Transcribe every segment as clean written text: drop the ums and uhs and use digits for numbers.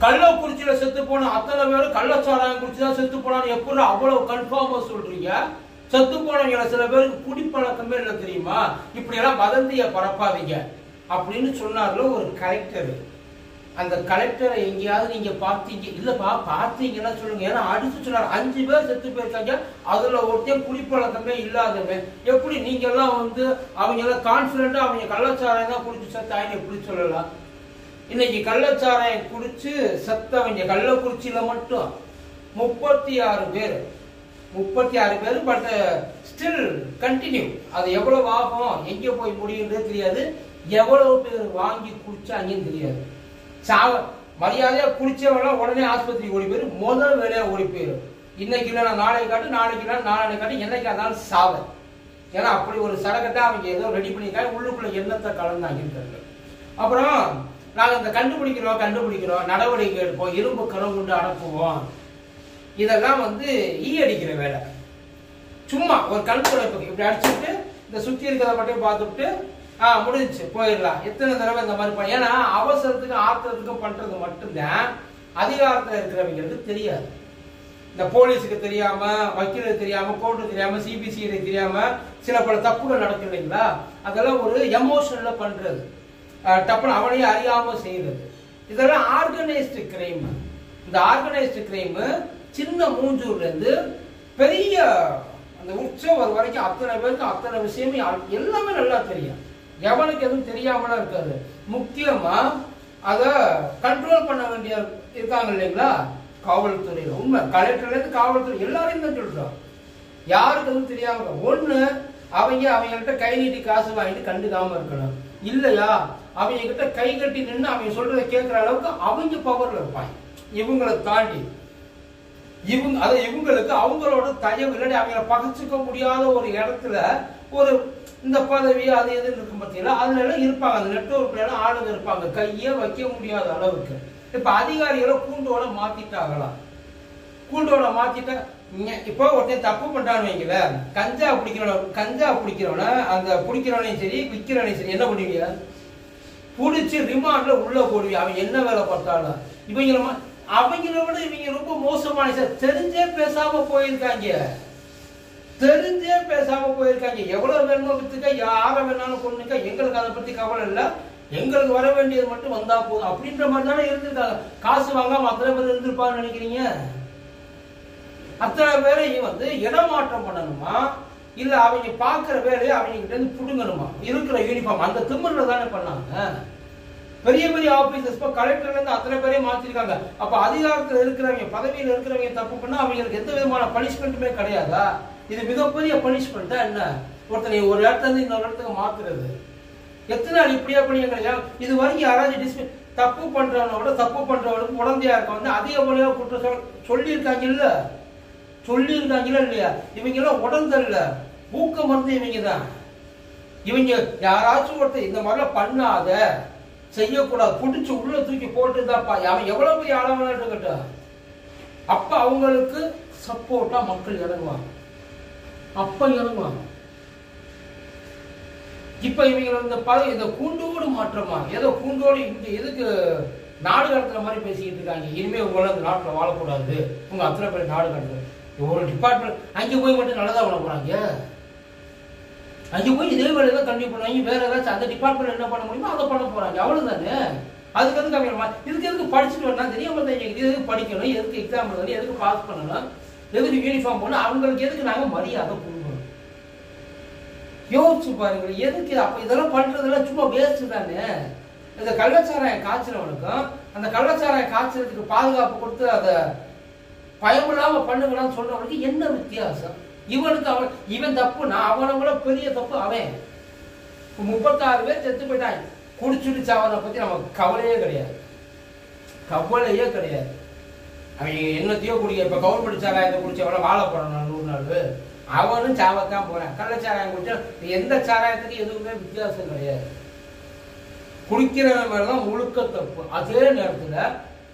கள்ளக்குறிச்சியில செத்து போன அத்தனை பேரும் கள்ளச்சாராயம் குடிச்சுதான் செத்து போனான்னு எப்படி அவ்வளவு கன்ஃபார்மா சொல்றீங்க? செத்து போனவங்க சில பேருக்கு குடிப்பழக்கமே இல்லை தெரியுமா? இப்படி எல்லாம் வதந்திய பரப்பாதீங்க அப்படின்னு சொன்னார்ல ஒரு கலெக்டர். அந்த கலெக்டரை எங்கேயாவது நீங்க பார்த்தீங்க? இல்லப்பா பார்த்தீங்கன்னா சொல்லுங்க. ஏன்னா அடிச்சு சொன்னார் 5 பேர் செத்து போயிருக்காங்க, அதுல ஒருத்தன் குடிப்பழக்கமே இல்லாதவன். எப்படி நீங்க எல்லாம் அவங்க எல்லாம் கான்பிடண்டா அவங்க கள்ளச்சாராயம் தான் குடிச்சு செத்தாயின்னு எப்படி சொல்லலாம்? இன்னைக்கு கள்ளச்சாராயம் குடிச்சு செத்தவங்க கள்ளக்குறிச்சியில மட்டும் 36 பேர். 36 பேர். But still continue. அது எவ்வளவு ஆகும், எங்க போய் முடியுன்றே தெரியாது. எவ்வளவு பேர் வாங்கி குடிச்சாங்கன்னு தெரியாது. மரியாதையா குடிச்சவெல்லாம் உடனே ஆஸ்பத்திரி ஓடி போயிரு, முதல் வேலையா ஓடி போயிரு. இன்னைக்கு இல்லைன்னா நாளைக்கு காட்டு, நாளைக்கு இல்லைன்னா நாளைக்கு காட்டு, என்னைக்கு இருந்தாலும் சாவ. ஏன்னா அப்படி ஒரு சரக்கத்தை அவங்க ஏதோ ரெடி பண்ணிக்காங்க, உள்ளுக்குள்ள எண்ணத்தை கலந்தாங்க. அப்புறம் நாங்க இந்த கண்டுபிடிக்கிறோம், நடவடிக்கை எடுப்போம், இரும்பு கரம் கொண்டு அடக்குவோம். இதெல்லாம் ஈ அடிக்கிற வேலை. சும்மா ஒரு கண்துடைப்பு இப்படி அடிச்சுட்டு இந்த சுத்தி இருக்கிறத மட்டும் பார்த்துட்டு முடிஞ்சு போயிடலாம். எத்தனை தடவை இந்த மாதிரி ஏன்னா அவசரத்துக்கும் ஆத்திரத்துக்கும் பண்றது மட்டும்தான் அதிகாரத்தில் இருக்கிறவங்களுக்கு தெரியாது. இந்த போலீஸுக்கு தெரியாம, வக்கீலுக்கு தெரியாம, கோர்ட்டு தெரியாம, சிபிசிஐடி தெரியாம சில பல தப்புகள் நடக்கும் இல்லைங்களா? அதெல்லாம் ஒரு எமோஷன்ல பண்றது, டப்புன்னு அவனையும் அறியாம செய்யறது. இதெல்லாம் ஆர்கனைஸ்டு கிரைம். இந்த ஆர்கனைஸ்டு கிரைம் சின்ன மூஞ்சூர்ல இருந்து பெரிய அந்த உற்சவர் வரைக்கும் அத்தனை பேருக்கு அத்தனை விஷயமே எல்லாமே நல்லா தெரியும். எவனுக்கு எதுவும் தெரியாமலாம் இருக்காது. முக்கியமா அத கண்ட்ரோல் பண்ண வேண்டிய இருக்காங்க இல்லைங்களா காவல்துறையில. உண்மை, கலெக்டர்ல இருந்து காவல்துறை எல்லாரையும் தான் சொல்றோம். யாருக்கு எதுவும் தெரியாம ஒண்ணு அவங்ககிட்ட கை நீட்டி காசு வாங்கிட்டு கண்டுக்காம இருக்கணும். இல்லையா அவங்க கிட்ட கை கட்டி நின்று அவங்க சொல்றதை கேட்கிற அளவுக்கு அவங்க பவர்ல இருப்பாங்க. இவங்களை தாண்டி இவங்களுக்கு அவங்களோட தயவு இல்லாட்டி அவங்கள பகச்சுக்க முடியாத ஒரு இடத்துல ஒரு இந்த பதவி அது எதுன்னு இருக்கும் பார்த்தீங்களா, அதுல எல்லாம் இருப்பாங்க. அந்த நெட்வொர்க்ல எல்லாம் ஆளுங்க இருப்பாங்க, கையே வைக்க முடியாத அளவுக்கு. இப்ப அதிகாரிகளை கூண்டோட மாத்திட்டாங்களாம். கூண்டோட மாத்திட்டா இப்போ ஒருத்தன் தப்பு பண்றான்னு வைக்கல, கஞ்சா பிடிக்கிறவன அந்த பிடிக்கிறவனையும் சரி விற்கிறவனையும் சரி என்ன பண்ணுவீங்க? புடிச்சு ரிமாண்ட்ல உள்ள போடுவீங்க. அவன் என்ன வேலை பார்த்தாலும் அவங்கள விட இவங்க ரொம்ப மோசமான தெரிஞ்சே பேசாம போயிருக்காங்க. எவ்வளவு வேணுமோ வித்துக்க, யார வேணாலும் கொண்டுக்க, எங்களுக்கு அதை பத்தி கவலை இல்லை, எங்களுக்கு வர வேண்டியது மட்டும் வந்தா போதும் அப்படின்ற மாதிரி தானே இருந்திருக்காங்க. காசு வாங்காம அத்தனை பேர் இருந்திருப்பான்னு நினைக்கிறீங்க? அத்தனை பேரையும் இடமாற்றம் பண்ணணுமா, இல்ல அவங்க பாக்குற வேலையை அவங்க கிட்ட இருந்து புடுங்கணுமா? இருக்கிற யூனிஃபார்ம் அந்த திமிர்ல தானே பண்ணாங்க. பெரிய பெரிய ஆபீசர்ஸ் கலெக்டர்ல இருந்து அத்தனை பேரையும் மாத்திருக்காங்க. அப்ப அதிகாரத்தில் இருக்கிறவங்க, பதவியில் இருக்கிறவங்க தப்பு பண்ணா அவங்களுக்கு எந்த விதமான பனிஷ்மெண்ட்டுமே கிடையாதா? இது மிகப்பெரிய பனிஷ்மெண்ட் தான். என்ன ஒருத்தனை ஒரு இடத்துல இருந்து இன்னொரு இடத்துக்கு மாத்துறது எத்தனை நாள் இப்படியா பண்ணியா? இது வரைக்கும் யாராச்சும் தப்பு பண்றவனோட தப்பு பண்றவனுக்கு உடந்தையா இருக்க அதிகப்படியா குற்றம் சொல்லியிருக்காங்கல்ல இல்லையா? இவங்க எல்லாம் உடந்தல்ல, ஊக்கம் இவங்க தான். இவங்க யாராச்சும் ஒருத்தர் இந்த மாதிரிலாம் பண்ணாத, செய்யக்கூடாது, புடிச்சு உள்ள தூக்கி போட்டுதாப்பா, அவன் எவ்வளவு பெரிய ஆளவனா இருக்கட்ட, அப்ப அவங்களுக்கு சப்போர்ட்டா மக்கள் இறங்குவாங்க. இப்ப இவங்க இந்த கூண்டோடு மாற்றமா ஏதோ கூண்டோடு இங்க எதுக்கு நாடு கடத்துற மாதிரி பேசிக்கிட்டு இருக்காங்க. இனிமே உங்களால அந்த நாட்டுல வாழக்கூடாது, உங்க அத்தனை பேர் நாடு கடத்துற ஒரு டிபார்ட்மெண்ட் அங்க போய் மட்டும் நல்லதா பண்ண போறாங்க. அங்க போய் இதே வேலையெல்லாம் கண்டிப்பா பண்ணுவாங்க. வேற ஏதாச்சும் அந்த டிபார்ட்மெண்ட் என்ன பண்ண முடியுமோ அதை பண்ண போறாங்க. அவ்வளவுதானே. அதுக்கு இதுக்கு எதுக்கு படிச்சுட்டு வரலாம் தெரியாம தான் எதுக்கு படிக்கணும், எதுக்கு எக்ஸாம் எழுதணும், எதுக்கு பாஸ் பண்ணணும், எதுக்கு யூனிஃபார்ம் போடணும், அவங்களுக்கு எதுக்கு நாங்க மரியாதை கொடுக்கணும்? யோசிச்சு பாருங்க. எதுக்கு அப்ப இதெல்லாம் பண்றதெல்லாம் சும்மா வேஸ்ட் தானே. இந்த கள்ளச்சாராயம் காய்ச்சறவனுக்கும் அந்த கள்ளச்சாராயம் காய்ச்சறதுக்கு பாதுகாப்பு கொடுத்து அதை பயமில்லாம பண்ணுங்களான்னு சொல்றவனுக்கு என்ன வித்தியாசம்? இவனுக்கு இவன் தப்பு, நான் அவனை விட பெரிய தப்பு அவன். 36 பேர் செத்து போயிட்டாங்க. குடிச்சுட்டு சாவதை பத்தி நமக்கு கவலையே கிடையாது. அவங்க என்னத்தையோ குடிக்க, இப்ப கவர்மெண்ட் சாராயத்தை குடிச்சவன வாழ போறான் 100 நாள், அவனும் சாவத்தான் போறான். கள்ளச்சாராயம் குடிச்சா எந்த சாராயத்துக்கு எதுவுமே வித்தியாசம் கிடையாது. குடிக்கிறவன் மேலதான் முழுக்க தப்பு. அதே நேரத்துல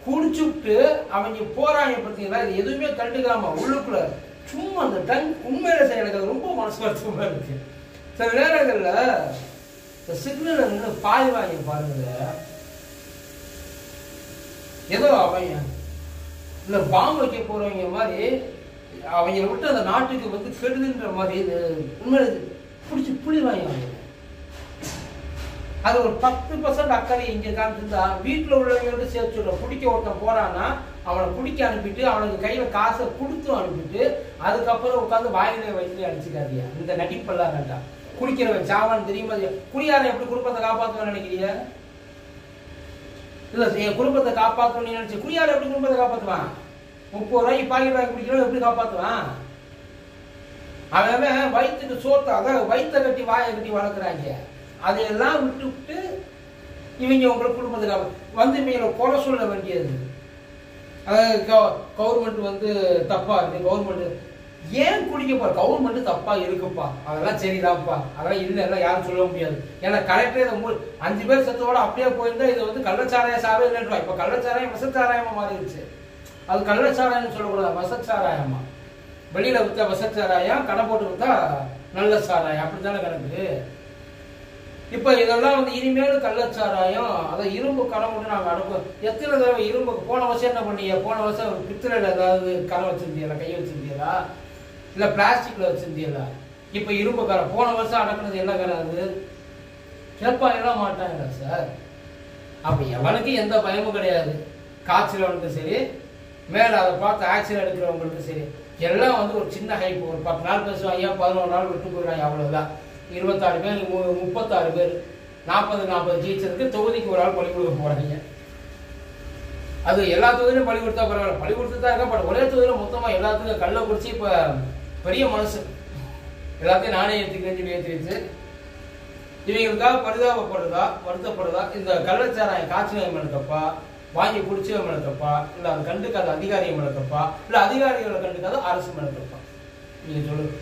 குடிச்சுட்டு அவங்க போறாங்க பார்த்தீங்களா, இது எதுவுமே கண்டுக்காம உள்ளுக்குள்ள சும்மா அந்த டன் உண்மையில செய்யறது ரொம்ப மனசு வருத்தமா இருக்கு. சில நேரங்கள்ல இந்த சிக்னல் பாய் வாங்கி பாருங்க, ஏதோ அவங்க இல்லை பாம்பு வைக்க போறவங்க மாதிரி அவங்களை விட்டு அந்த நாட்டுக்கு வந்து கெடுதுன்ற மாதிரி உண்மையில பிடிச்சி புளிவாங்க. அது ஒரு 10% அக்கறை இங்கே காமிச்சிருந்தா வீட்டில் உள்ளவங்க சேர்த்து சொல்ல பிடிக்க ஒருத்தன் போறான்னா அவனை பிடிக்க அனுப்பிட்டு அவனுக்கு கையில காசை கொடுத்து அனுப்பிட்டு அதுக்கப்புறம் உட்காந்து வாயிலே வயிற்றுல அடிச்சுக்காதியா. இந்த நடிப்பெல்லாம் வேண்டாம். குடிக்கிறவன் சாவான்னு தெரியுமா? குடியார எப்படி குடும்பத்தை காப்பாற்றுவான்னு நினைக்கிறீங்க? இல்ல என் குடும்பத்தை காப்பாற்றணும்னு நினைச்சு குடியார எப்படி குடும்பத்தை காப்பாற்றுவான்? 30 ரூபாய்க்கு பாக்கெட் வாங்கி குடிக்கிறவன் எப்படி காப்பாற்றுவான்? அவன் வயிற்றுக்கு சோத்த அதான் வயிற்ற கட்டி வாயை கட்டி வளர்க்குறாங்க. அதையெல்லாம் விட்டு விட்டு இவங்க உங்களுக்கு குடும்பத்துக்காக வந்து இவங்களை குறை சொல்ல வேண்டியது. அதாவது கவர்மெண்ட் வந்து தப்பா இருக்கு, கவர்மெண்ட் ஏன் குடிக்க போற, கவர்மெண்ட் தப்பா இருக்குப்பா, அதெல்லாம் சரிதான்ப்பா, அதெல்லாம் இல்லைன்னா யாரும் சொல்ல முடியாது. ஏன்னா கலெக்டரே 5 பேர் செத்தோட அப்படியே போயிருந்தா இது வந்து கள்ளச்சாராய சாவே இல்லைன்றா. இப்ப கள்ளச்சாராயம் விசச்சாராயமா மாறிடுச்சு. அது கள்ளச்சாராயம்னு சொல்லக்கூடாது, விசச்சாராயமா. வெளியில வித்தா விசச்சாராயம், கடை போட்டு வித்தா நல்ல சாராயம், அப்படித்தானே கணக்கு. இப்ப இதெல்லாம் வந்து இனிமேலும் கள்ளச்சாராயம், அதை இரும்பு கடை மட்டும் நாங்க அனுப்புவோம். எத்தனை தடவை இரும்பு போன வருஷம் என்ன பண்ணீங்க? போன வருஷம் பித்தளையில ஏதாவது கடை வச்சிருந்தீங்களா, கை வச்சிருந்தீங்களா, இல்ல பிளாஸ்டிக்ல வச்சிருந்தீங்களா? இப்ப இரும்பு கடை போன வருஷம் அடக்குனது என்ன கடை? அது கேட்பாங்க மாட்டாங்களா சார்? அப்ப எவனுக்கு எந்த பயமும் கிடையாது. காய்ச்சலவனுக்கு சரி, மேல அதை பார்த்து ஆக்சிடென்ட் எடுக்கிறவங்களுக்கு சரி, எல்லாம் வந்து ஒரு சின்ன ஹைப். ஒரு 10 நாள் பேசுவாங்க, 11 நாள் விட்டு போயிடுவாங்க, அவ்வளவுதான். 26 பேர் 36 பேர் 40 ஜெயிச்சதுக்கு தொகுதிக்கு ஒரு ஆள் பலி கொடுக்க போறாங்க. அது எல்லா தொகுதியிலும் பலி கொடுத்தா பரவாயில்ல, பலி கொடுத்துதான் இருக்கா. பட் ஒரே தொகுதியில மொத்தமா எல்லாத்துக்கும் கல்லை குடிச்சு இப்ப பெரிய மனசு எல்லாத்தையும் நானே ஏற்றி வச்சு இவங்களுக்காக பரிதாபப்படுதா வருத்தப்படுதா? இந்த கள்ளச்சாராயம் காய்ச்சல் மேல தப்பா, வாங்கி குடிச்சவ மேல தப்பா, இல்ல அதை கண்டுக்காத அதிகாரியை மேல தப்பா, இல்ல அதிகாரிகளை கண்டுக்காத அரசு மேல தப்பா? நீங்க சொல்லுங்க.